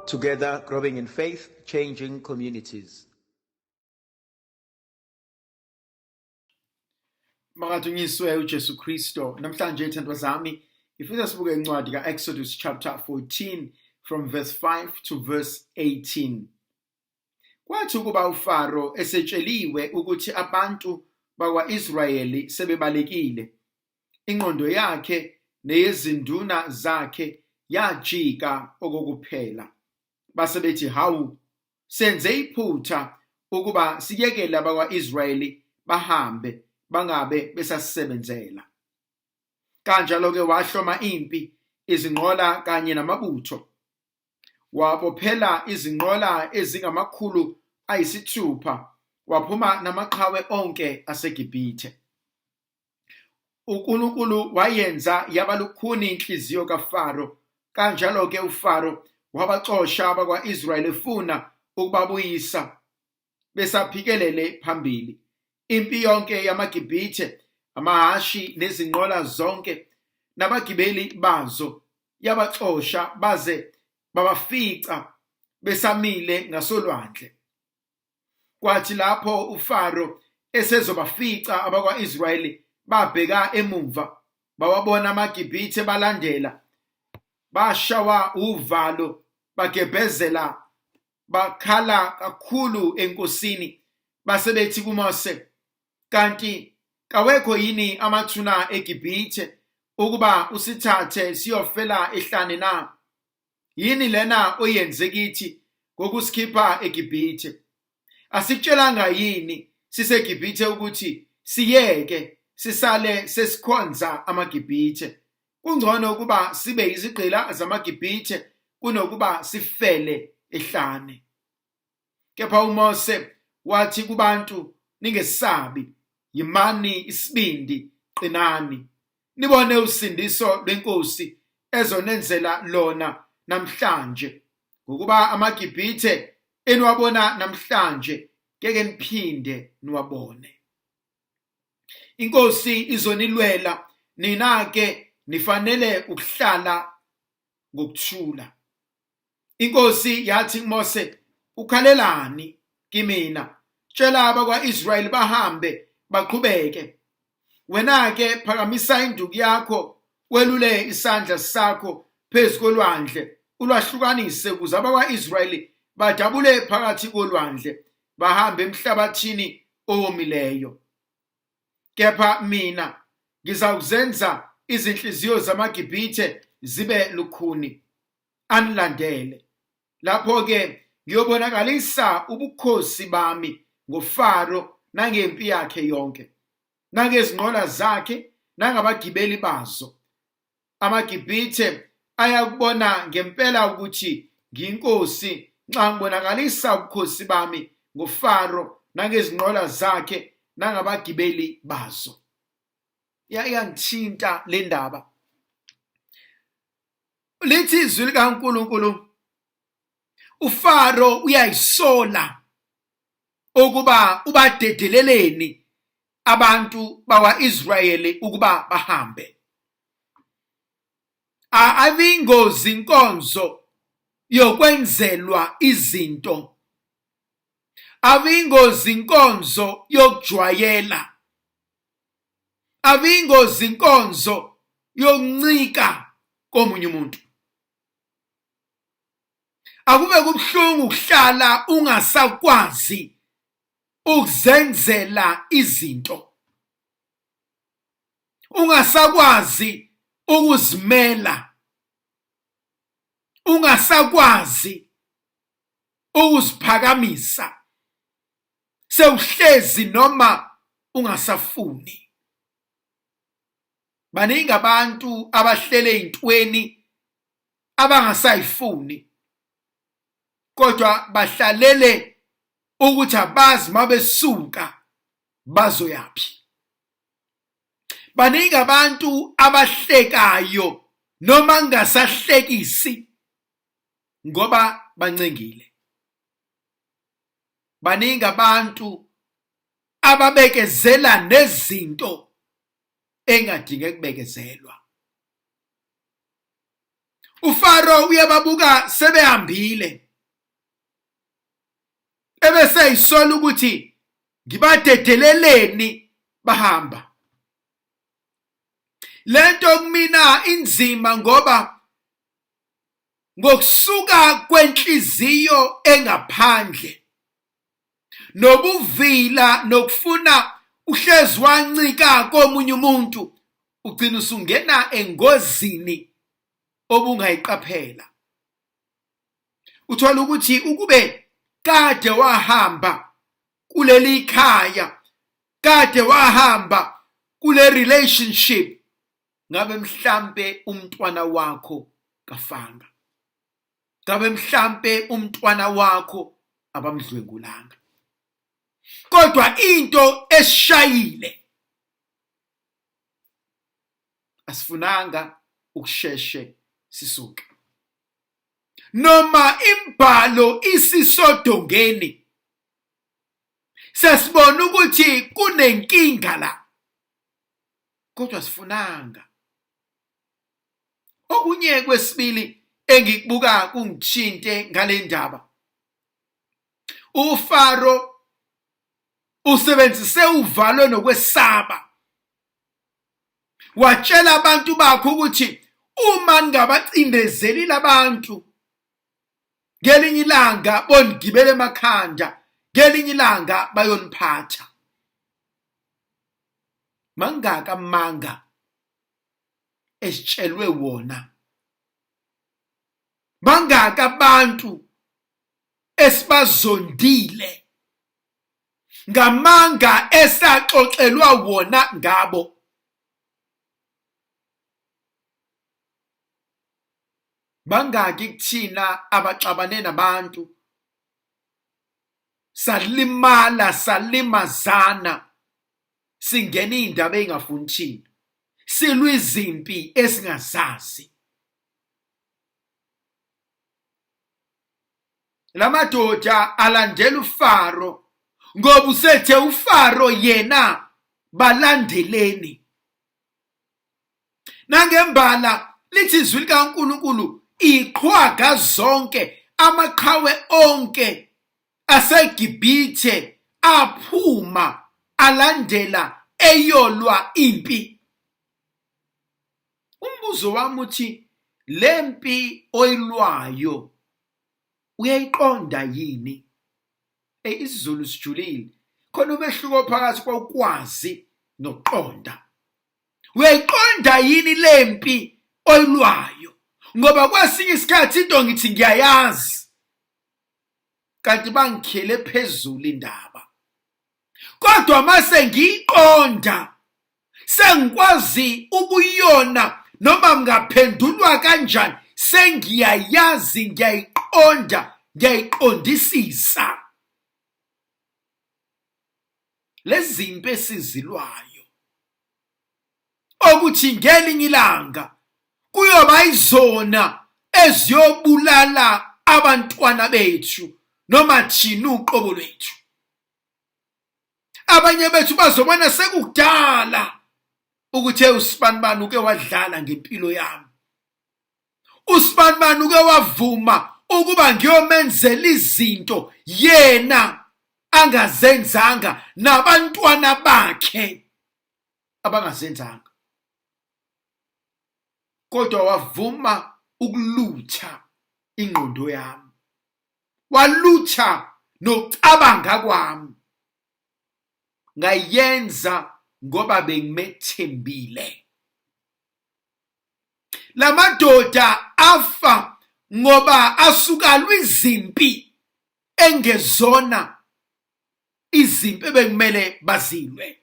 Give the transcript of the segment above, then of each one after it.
Together, growing in faith, changing communities. Makathunyiswe uJesu Kristo. Namhlanje ithandwa zami, ifisa sibuke incwadi ka-Exodus chapter 14 from verse 5 to verse 18. Kwathi ukuba uFaro esetsheliwe ukuthi abantu bakwa-Israyeli sebebalekile, ingqondo yakhe neyezinduna zakhe yajika okokuphela. Base bethi, hawu, senze iphutha ukuba siyekele abakwa-Israyeli bahambe bangabe besasebenzela. Kanjalo-ke wahloma impi, izinqola kanye namabutho. Wabophela izinqola ezingama600, waphuma namaqhawe onke aseGibhithe. uNkulunkulu wayenza yabalukhuni inhliziyo kaFaro, kanjalo-ke uFaro wabaxosha abakwa-Israyeli efuna ukubabuyisa besaphikelele phambili. Impi yonke yamaGibhithe, amahashi nezinqola zonke nabagibeli bazo yabaxosha baze babafica besamile ngasolwandle. Kwathi lapho uFaro esezobafica abakwa-Israyeli babheka emumva, bawabona amaGibhithe balandela, bashawa uvalo, bagebhezela, bakhala kakhulu enkosini, basebethi kuMose, kanti kawekho yini amathuna eGibhithe ukuba usithathe siyofela ehlane na? Yini lena oyenze kithi ngokusikhipha eGibhithe? Asitshelanga yini siseGibhithe ukuthi siyeke sisale sesikhonza amaGibhithe? Kungcono ukuba sibe izigqila zamaGibhithe kunokuba sifele ehlane. Kepha uMose wathi kubantu, ningesabi, yimani isibindi, qinani, nibone usindiso lwenkosi ezonenzela lona namhlanje. Ngokuba amaGibhithe eniwabona namhlanje, ngeke niphinde niwabone. Inkosi izonilwela, nina-ke nifanele ukuhlala ngokuthula. Inkosi yathi kuMose, ukhalelani kimina? Tshela abakwa-Israyeli bahambe baqhubeke. Wena-ke phakamisa induku yakho, welule isandla sakho phezu kolwandle, ulwahlukanise ukuze abakwa-Israyeli badabule phakathi kolwandle, bahambe emhlabathini owomileyo. Kepha mina ngizawuzenza izinhliziyo zamaGibhithe zibe lukhuni, anilandele. Lapho-ke ngiyobonakalisa ubukhosi bami ngoFaro nangempi yakhe yonke, nangezinqola zakhe nangabagibeli bazo. AmaGibhithe ayakubona ngempela ukuthi ngiyinkosi nxa ngibonakalisa ubukhosi bami ngoFaro nangezinqola zakhe nangabagibeli bazo. Iyangithinta le ndaba. Lithi izwi likaNkulunkulu, uFaro uyayisola ukuba ubadedeleleni abantu bakwa-Israyeli ukuba bahambe. Avingozi inkonzo yokwenzelwa izinto. Avingozi inkonzo yokujwayela. Avingozi inkonzo yokuncika komunye umuntu. Akube kubuhlungu ukuhlala ungasakwazi ukuzenzela izinto. Ungasakwazi ukuzimela. Ungasakwazi ukuziphakamisa. Sewuhlezi noma ungasafuni. Baningi abantu abahlele ezintweni abangasayifuni, kodwa bahlalele ukuthi abazi mabesuka bazoyaphi. Baningi abantu abahlekayo noma ngasahlekisi ngoba bancengile. Baningi abantu ababekezela nezinto engadinge kubekezelwa. uFaro uyababuka sebehambile ebese isola ukuthi ngibadedeleleni bahamba. Lento kumina inzima ngoba ngokusuka kwenhliziyo engaphandle nobuvila nokufuna uhlezi wancika komunye umuntu ugcina usungena engozini obungayiqaphela. Uthola ukuthi ukube kade wahamba kuleli khaya, kade wahamba kule relationship, ngabe mhlambe umntwana wakho kafanga, ngabe mhlambe umntwana wakho abamdlwengulanga. Kodwa into esishayile, asifunanga ukusheshe sisuke. Noma imbhalo isisodongeni, sesibona ukuthi kunenkinga la, kodwa sifunanga. Okunye kwesibili engikubuka kungishinte ngale ndaba, uFaro usebenzise uvalo nokwesaba, watshela abantu bakhe ukuthi uma ngabacindezeli labantu ngelinye ilanga bongibele emakhanda, ngelinye ilanga bayoniphatha. Mangaka amanga esitshelwe wona, mangaka abantu esibazondile ngamanga esaxoxelwa wona ngabo. Bangaki kuthina abaxabane nabantu salimala salimazana singena indaba engafuni thina, silwa izimpi esingazazi. Lamadoda alandela uFaro ngoba usethe uFaro yena balandeleni. Nangembala lithi izwi likaNkulunkulu iqhwaga zonke, amaqhawe onke aseGibhithe aphuma alandela eyolwa impi. Umbuzo wami uthi, lempi oyilwayo uyayiqonda yini? IsiZulu sijulile, khona umehluko phakathi kokwazi nokuqonda. Uyayiqonda yini lempi oyilwayo? Ngoba kwesinye isikhathi into ngithi ngiyayazi, kanti bangikhele phezulu indaba. Kodwa mase ngiyiqonda, sengikwazi ukuyona noma ngaphendulwa kanjani, sengiyayazi, ngiyayiqonda, ngiyayiqondisisa. Lezimpi esizilwayo okuthi ngelinye ilanga kuyoba izona eziyobulala abantwana bethu noma thina uqobo lwethu. Abanye bethu bazobona sekudala ukuthi uSibanibani uke wadlala ngempilo yami, uSibanibani uke wavuma ukuba ngiyomenzela izinto yena angazenzanga nabantwana bakhe abangazenzanga, kodwa wavuma ukulutha ingqondo yami, walutha nokucabanga kwami. Ngayenza ngoba bengimethembile. Lamadoda afa ngoba asukalwa izimpi engezona izimpi ebengimele bazilwe.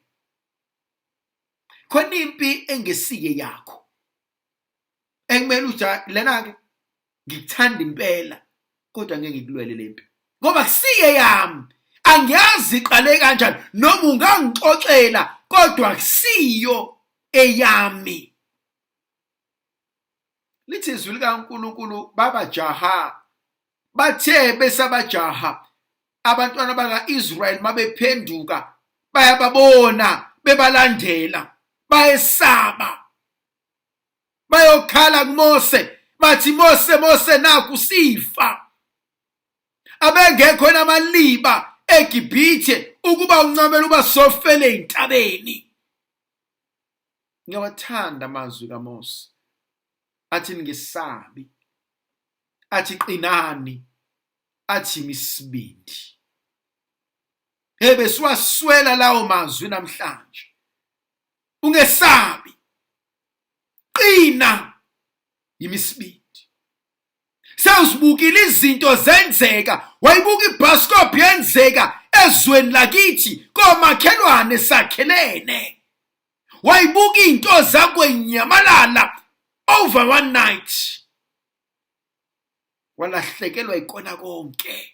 Khona impi engesiye yakho engimele uthi lena-ke ngikuthanda impela kodwa ngeke ngikulwele lempi ngoba kusiye yami, angiyazi iqale kanjani noma ungangixoxela kodwa akusiyo eyami. Lithi izwi likaNkulunkulu babajaha bathe besabajaha abantwana baka-Israyeli mabephenduka bayababona bebalandela, bayesaba, bayokhala kuMose bathi Mose naku sifa abengekho namaliba eGibhithe ukuba uncamela uba sofele eintabeni. Ngiyawathanda amazwi kaMose athi ngesabi, athi qinani, athi misibindi. Besiwaswela lawo mazwi namhlanje. Ungesabi, qina, yimisibindi. Sawuzibukile izinto zenzeka, wayibuka ibhasikophu yenzeka ezweni lakithi komakhelwane sakhelene. Wayibuka into zakwenyamalala over one night. Walahlekelwa ikona konke.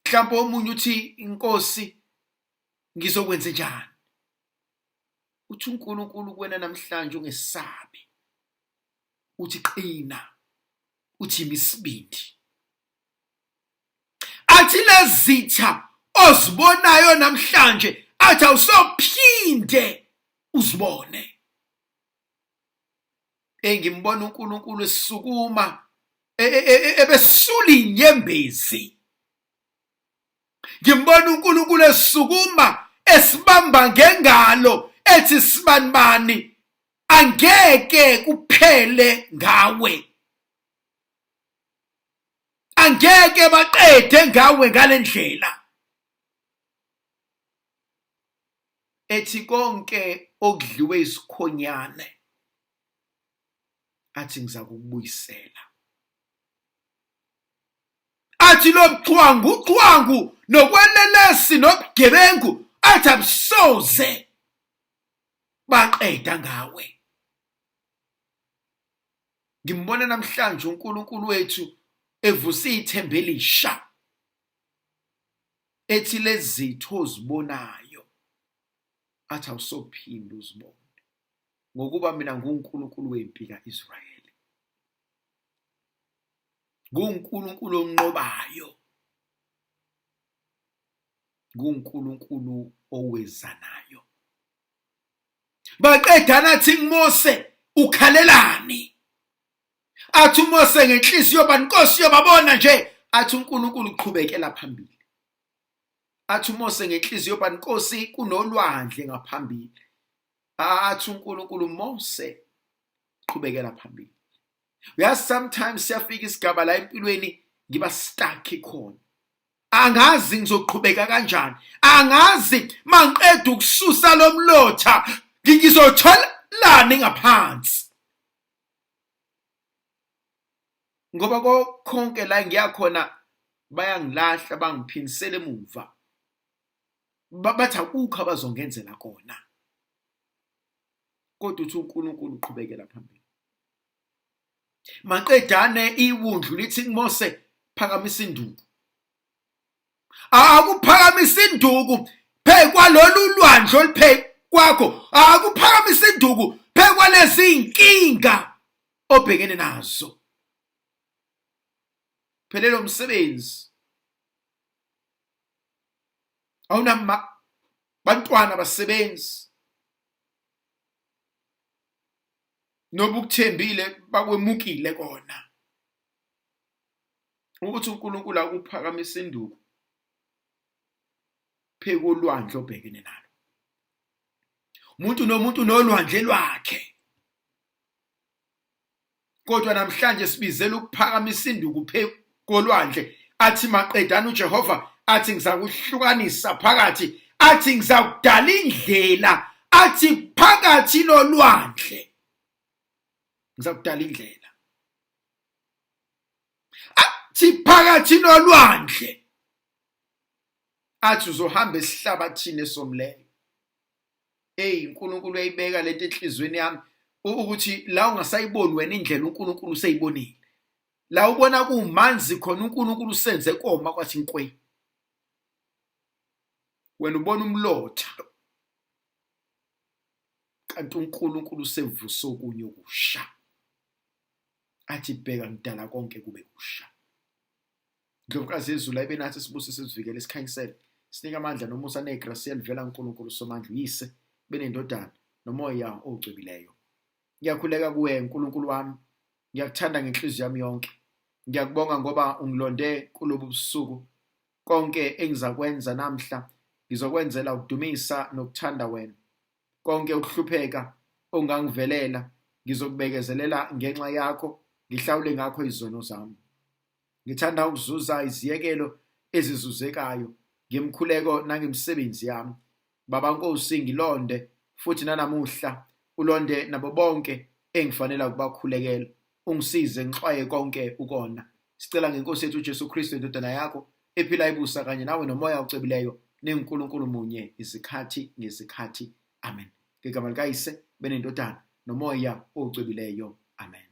Mhlawumbe omunye uthi inkosi ngizokwenza njani? Uthi uNkulunkulu kuwena namhlanje ungesabi. Uthi qina, uthi misibindi. Athi lezitha ozibonayo namhlanje athi awusophinde uzibone. Ngimbona uNkulunkulu esukuma ebesula inyembezi. Ngimbona uNkulunkulu esukuma esibamba ngengalo ethi sibanibani angeke kuphele ngawe. Angeke baqede ngawe ngalendlela. Ethi konke okudliwe isikhonyane athi ngizakubuyisela. Athi lobuxhwangu nokwelelesi nobugebengu athi abusoze baqeda ngawe. Ngimbona namhlanje uNkulunkulu wethu evusa ithemba elisha. Ethi lezitho ozibonayo athi awusophinda uzibone. Ngokuba mina nguNkulunkulu wempi kaIsrayeli. NguNkulunkulu onqobayo. NguNkulunkulu owezanayo. Baqedana athi Mose ukhalelani. Athi uMose ngenhliziyo bankosi yobabona nje athi uNkulunkulu uqhubekela phambili. Athi uMose ngenhliziyo bankosi kunolwandle ngaphambili. Athi uNkulunkulu Mose qhubekela phambili. Uyazi sometimes siyafika isigaba la empilweni ngiba stuck khona. Angazi ngizoqhubeka kanjani. Angazi mangiqeda ukususa lomlotha ngizotholani ngaphansi. Ngoba konke la ngiyakhona bayangilahla bangiphindisela emuva. Bathi akukho abazongenzela kona. Kodwa uthi uNkulunkulu uqhubekela phambili. Maqedane iwundlu lithi kuMose phakamisa induku. Akuphakamisa induku phe kwalolu lwandle oliphe kwakho. Akuphakamisa induku phe kwalezi inkinga obhekene nazo. Phelelo umsebenzi. Awunama bantwana basebenzi. Nobukuthembile bakwemukile kona. Ukuthi uNkulunkulu akuphakamisa induku phe kolwandle obhekene nalo. Umuntu nomuntu nolwandle lwakhe. Kodwa namhlanje sibizela ukuphakamisa induku phe kolwandle. Athi maqedana uJehova athi ngizakuhlukanisa phakathi. Athi ngizakudala indlela. Athi phakathi nolwandle ngizakudala indlela. Athi phakathi nolwandle athi uzohamba esihlabathini esomleyo. uNkulunkulu uyayibeka lento enhlizweni yami ukuthi la ungasayiboni wena indlela uNkulunkulu useyibonile. La ubona kumanzi khona uNkulunkulu usenze koma kwathi inkwe. Wena ubona umlotha kanti uNkulunkulu usevusa okunye okusha. Athi bheka ngidala konke kube kusha. Ndlovukazi yezulu ayibenathi sibusise sivikele isikhanyisele. Sinika amandla nomusa negrace elivela kuNkulunkulu somandla uyise benendodana nomoya ogcobileyo. Ngiyakhuleka kuwe uNkulunkulu wami. Ngiyakuthanda ngenhliziyo yami yonke. Ngiyakubonga ngoba ungilonde kulobu busuku. Konke engizakwenza namhla ngizokwenzela ukudumisa nokuthanda wena. Konke ukuhlupheka ongangivelela ngizokubekezelela ngenxa yakho, ngihlawule ngakho izono zami. Ngithanda ukuzuza iziyekelo ezizuzekayo ngemkhuleko nangemsebenzi yami. Baba Nkosi, ngilonde futhi nanamuhla ulonde nabo bonke engifanele ukubakhulekela. Ungisize ngixwaye konke ukona. Sicela ngeNkosi yethu uJesu Kristu indodana yakho ephila ibusa kanye nawe nomoya ocebileyo neNkulunkulu munye izikhathi ngezikhathi. Amen. Ngegama likaYise benendodana nomoya ocebileyo. Amen.